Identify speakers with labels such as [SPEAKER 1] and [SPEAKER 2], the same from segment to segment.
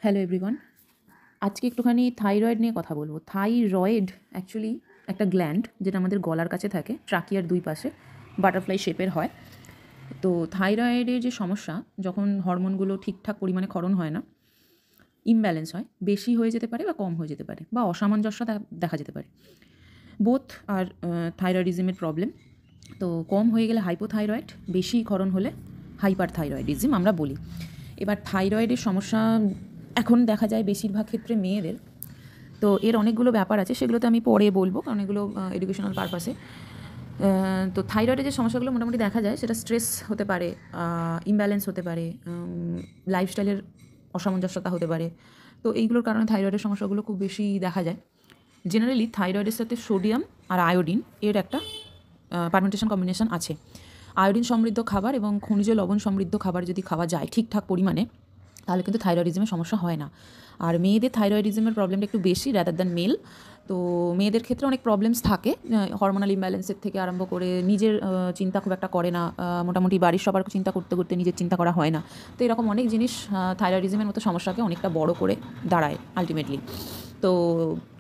[SPEAKER 1] Hello everyone, আজকে একটুখানি thyroid নিয়ে কথা বলবো। থাইরয়েড অ্যাকচুয়ালি একটা গ্ল্যান্ড যেটা আমাদের গলার কাছে থাকে, ট্রাকিয়ার দুই পাশে বাটারফ্লাই শেপের হয়। তো থাইরয়েডের যে সমস্যা, যখন হরমোনগুলো ঠিকঠাক পরিমাণে ক্ষরণ হয় না, ইমব্যালেন্স হয়, বেশি হয়ে যেতে পারে বা কম হয়ে যেতে পারে বা অসামঞ্জস্য দেখা যেতে পারে। বোথ আর থাইরয়েডিজমের প্রবলেম। তো কম হয়ে গেলে হাইপোথাইরয়েড, বেশি ক্ষরণ হলে হাইপার থাইরয়েডিজম আমরা বলি। এবার থাইরয়েডের সমস্যা এখন দেখা যায় বেশিরভাগ ক্ষেত্রে মেয়েদের। তো এর অনেকগুলো ব্যাপার আছে, সেগুলোতে আমি পরে বলবো, কারণ এগুলো এডুকেশনাল পারপাসে। তো থাইরয়েডের যে সমস্যাগুলো মোটামুটি দেখা যায়, সেটা স্ট্রেস হতে পারে, ইমব্যালেন্স হতে পারে, লাইফস্টাইলের অসামঞ্জস্যতা হতে পারে। তো এইগুলোর কারণে থাইরয়েডের সমস্যাগুলো খুব বেশি দেখা যায়। জেনারেলি থাইরয়েডের সাথে সোডিয়াম আর আয়োডিন এর একটা পারমিউটেশন কম্বিনেশন আছে। আয়োডিন সমৃদ্ধ খাবার এবং খনিজ লবণ সমৃদ্ধ খাবার যদি খাওয়া যায় ঠিকঠাক পরিমাণে, তাহলে কিন্তু থাইরয়েডিজমের সমস্যা হয় না। আর মেয়েদের থাইরয়েডিজমের প্রবলেমটা একটু বেশি রাদার দ্যান মেল। তো মেয়েদের ক্ষেত্রে অনেক প্রবলেমস থাকে, হরমোনাল ইমব্যালেন্সের থেকে আরম্ভ করে নিজের চিন্তা খুব একটা করে না, মোটামুটি বাড়ির সবার চিন্তা করতে করতে নিজের চিন্তা করা হয় না। তো এরকম অনেক জিনিস থাইরয়েডিজমের মতো সমস্যাকে অনেকটা বড় করে দাঁড়ায় আলটিমেটলি। তো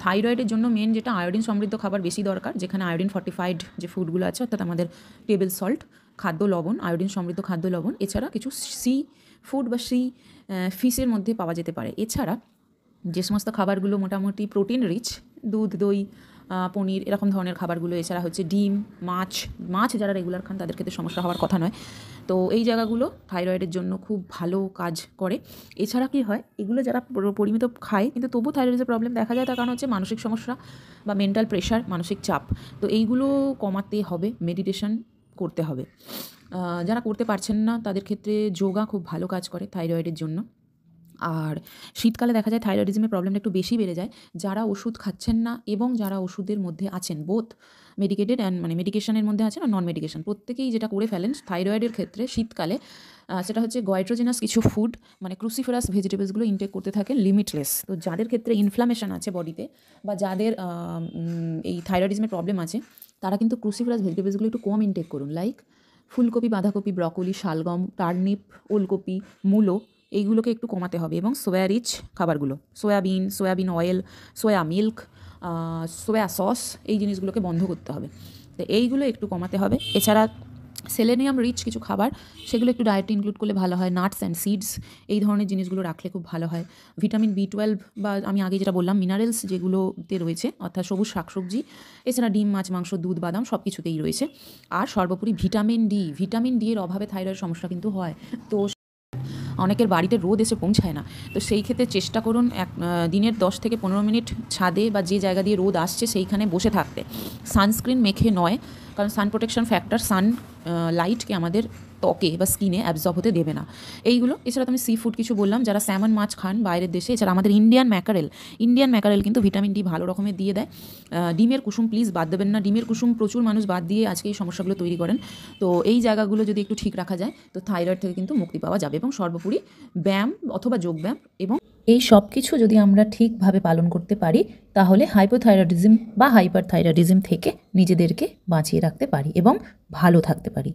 [SPEAKER 1] থাইরয়েডের জন্য মেন যেটা, আয়োডিন সমৃদ্ধ খাবার বেশি দরকার, যেখানে আয়োডিন ফর্টিফাইড যে ফুডগুলো আছে, অর্থাৎ আমাদের টেবিল সল্ট, খাদ্য লবণ, আয়োডিন সমৃদ্ধ খাদ্য লবণ, এছাড়া কিছু সি ফুড বা ফিশের মধ্যে পাওয়া যেতে পারে। এছাড়া যে সমস্ত খাবারগুলো মোটামুটি প্রোটিন রিচ, দুধ, দই, পনির, এরকম ধরনের খাবারগুলো, এছাড়া হচ্ছে ডিম, মাছ যারা রেগুলার খান তাদের ক্ষেত্রে সমস্যা হওয়ার কথা নয়। তো এই জায়গাগুলো থাইরয়েডের জন্য খুব ভালো কাজ করে। এছাড়া কি হয়, এগুলো যারা পরিমিত খায় কিন্তু তবু থাইরয়েডের প্রবলেম দেখা যায়, তার কারণ হচ্ছে মানসিক সমস্যা বা মেন্টাল প্রেশার, মানসিক চাপ। তো এইগুলো কমাতে হবে, মেডিটেশন করতে হবে। যারা করতে পারছেন না তাদের ক্ষেত্রে যোগা খুব ভালো কাজ করে থাইরয়েডের জন্য। আর শীতকালে দেখা যায় থাইরয়েডিজমের প্রবলেমটা একটু বেশি বেড়ে যায়। যারা ওষুধ খাচ্ছেন না এবং যারা ওষুধের মধ্যে আছেন, বোথ মেডিকেটেড অ্যান্ড মানে মেডিকেশনের মধ্যে আছেন আর নন মেডিকেশন, প্রত্যেকেই যেটা করে ফেলেন থাইরয়েডের ক্ষেত্রে শীতকালে, সেটা হচ্ছে গয়ট্রোজেনাস কিছু ফুড, মানে ক্রুসিফেরাস ভেজিটেবলসগুলো ইনটেক করতে থাকেন লিমিটলেস। তো যাদের ক্ষেত্রে ইনফ্লামেশন আছে বডিতে বা যাদের এই থাইরয়েডিজমের প্রবলেম আছে, তারা কিন্তু ক্রুসিফেরাস ভেজিটেবলসগুলো একটু কম ইনটেক করুন। লাইক ফুলকপি, বাঁধাকপি, ব্রকোলি, শালগম, টার্নিপ, ওলকপি, মূলো, এইগুলোকে একটু কমাতে হবে। এবং সোয়া রিচ খাবারগুলো, সয়াবিন অয়েল, সোয়া মিল্ক, সোয়া সস, এই জিনিসগুলোকে বন্ধ করতে হবে। তো এইগুলো একটু কমাতে হবে। এছাড়া সেলেনিয়াম রিচ কিছু খাবার, সেগুলো একটু ডায়েটে ইনক্লুড করলে ভালো হয়। নাটস অ্যান্ড সিডস, এই ধরনের জিনিসগুলো রাখলে খুব ভালো হয়। ভিটামিন B12 বা আমি আগে যেটা বললাম মিনারেলস যেগুলোতে রয়েছে, অর্থাৎ সবুজ শাকসবজি, এছাড়া ডিম, মাছ, মাংস, দুধ, বাদাম সব কিছুতেই রয়েছে। আর সর্বোপরি ভিটামিন ডি এর অভাবে থাইরয়েড সমস্যা কিন্তু হয়। তো অনেকের বাড়িতে রোদ এসে পৌঁছায় না। তো সেই ক্ষেত্রে চেষ্টা করুন দিনের 10 থেকে 15 মিনিট ছাদে বা যে জায়গা দিয়ে রোদ আসছে সেইখানে বসে থাকতে। সানস্ক্রিন মেখে নয়, কারণ সান প্রোটেকশন ফ্যাক্টর সান লাইটকে আমাদের ত্বকে বা স্কিনে অ্যাবজর্ব হতে দেবে না। এইগুলো, এছাড়া তো আমি সি ফুড কিছু বললাম, যারা স্যামন মাছ খান বাইরের দেশে, এছাড়া আমাদের ইন্ডিয়ান ম্যাকারেল কিন্তু ভিটামিন ডি ভালো রকমের দিয়ে দেয়। ডিমের কুসুম প্লিজ বাদ দেবেন না। ডিমের কুসুম প্রচুর মানুষ বাদ দিয়ে আজকে এই সমস্যাগুলো তৈরি করেন। তো এই জায়গাগুলো যদি একটু ঠিক রাখা যায়, তো থাইরয়েড থেকে কিন্তু মুক্তি পাওয়া যাবে। এবং সর্বোপরি ব্যায়াম অথবা যোগব্যায়াম, এবং এই সব কিছু যদি আমরা ঠিকভাবে পালন করতে পারি, তাহলে হাইপোথাইরয়েডিজম বা হাইপার থাইরয়েডিজম থেকে নিজেদেরকে বাঁচিয়ে রাখতে পারি এবং ভালো থাকতে পারি।